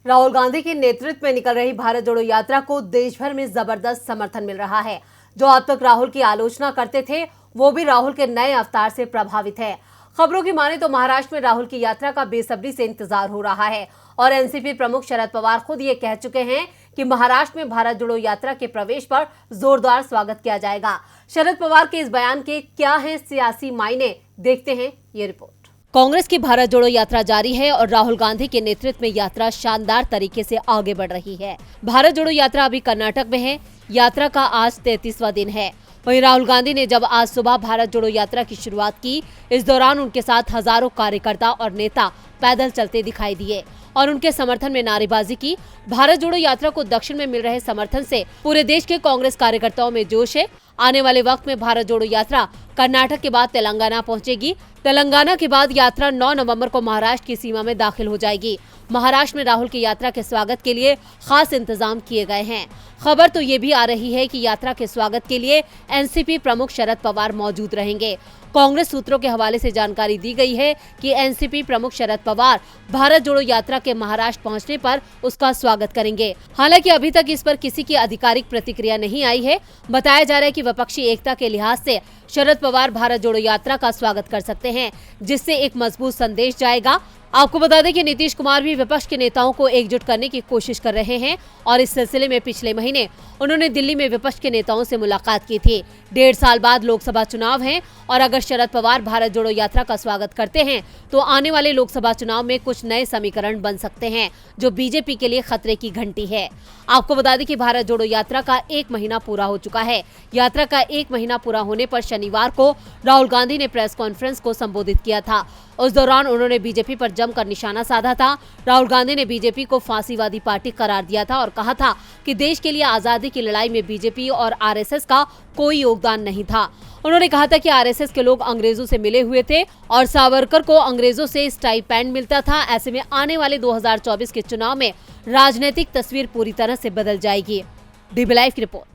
राहुल गांधी के नेतृत्व में निकल रही भारत जोड़ो यात्रा को देश भर में जबरदस्त समर्थन मिल रहा है। जो अब तक राहुल की आलोचना करते थे वो भी राहुल के नए अवतार से प्रभावित है। खबरों की माने तो महाराष्ट्र में राहुल की यात्रा का बेसब्री से इंतजार हो रहा है और एनसीपी प्रमुख शरद पवार खुद ये कह चुके हैं कि महाराष्ट्र में भारत जोड़ो यात्रा के प्रवेश पर जोरदार स्वागत किया जाएगा। शरद पवार के इस बयान के क्या है सियासी मायने, देखते हैं ये रिपोर्ट। कांग्रेस की भारत जोड़ो यात्रा जारी है और राहुल गांधी के नेतृत्व में यात्रा शानदार तरीके से आगे बढ़ रही है। भारत जोड़ो यात्रा अभी कर्नाटक में है। यात्रा का आज 33वां दिन है। वहीं राहुल गांधी ने जब आज सुबह भारत जोड़ो यात्रा की शुरुआत की, इस दौरान उनके साथ हजारों कार्यकर्ता और नेता पैदल चलते दिखाई दिए और उनके समर्थन में नारेबाजी की। भारत जोड़ो यात्रा को दक्षिण में मिल रहे समर्थन से पूरे देश के कांग्रेस कार्यकर्ताओं में जोश है। आने वाले वक्त में भारत जोड़ो यात्रा कर्नाटक के बाद तेलंगाना पहुंचेगी। तेलंगाना के बाद यात्रा 9 नवंबर को महाराष्ट्र की सीमा में दाखिल हो जाएगी। महाराष्ट्र में राहुल की यात्रा के स्वागत के लिए खास इंतजाम किए गए हैं। खबर तो ये भी आ रही है कि यात्रा के स्वागत के लिए एनसीपी प्रमुख शरद पवार मौजूद रहेंगे। कांग्रेस सूत्रों के हवाले से जानकारी दी गई है कि एनसीपी प्रमुख शरद पवार भारत जोड़ो यात्रा के महाराष्ट्र पहुंचने पर उसका स्वागत करेंगे। हालांकि अभी तक इस पर किसी की आधिकारिक प्रतिक्रिया नहीं आई है। बताया जा रहा है कि विपक्षी एकता के लिहाज से शरद पवार भारत जोड़ो यात्रा का स्वागत कर सकते हैं, जिससे एक मजबूत संदेश जाएगा। आपको बता दें कि नीतीश कुमार भी विपक्ष के नेताओं को एकजुट करने की कोशिश कर रहे हैं और इस सिलसिले में पिछले महीने उन्होंने दिल्ली में विपक्ष के नेताओं से मुलाकात की थी। 1.5 साल बाद लोकसभा चुनाव हैं और अगर शरद पवार भारत जोड़ो यात्रा का स्वागत करते हैं तो आने वाले लोकसभा चुनाव में कुछ नए समीकरण बन सकते हैं, जो बीजेपी के लिए खतरे की घंटी है। आपको बता दें कि भारत जोड़ो यात्रा का 1 महीना पूरा हो चुका है। यात्रा का 1 महीना पूरा होने पर शनिवार को राहुल गांधी ने प्रेस कॉन्फ्रेंस को संबोधित किया था। उस दौरान उन्होंने बीजेपी पर जमकर निशाना साधा था। राहुल गांधी ने बीजेपी को फांसीवादी पार्टी करार दिया था और कहा था कि देश के लिए आजादी की लड़ाई में बीजेपी और आरएसएस का कोई योगदान नहीं था। उन्होंने कहा था कि आरएसएस के लोग अंग्रेजों से मिले हुए थे और सावरकर को अंग्रेजों से स्टाइपेंड मिलता था। ऐसे में आने वाले 2024 के चुनाव में राजनीतिक तस्वीर पूरी तरह से बदल जाएगी। डीबी लाइव की रिपोर्ट।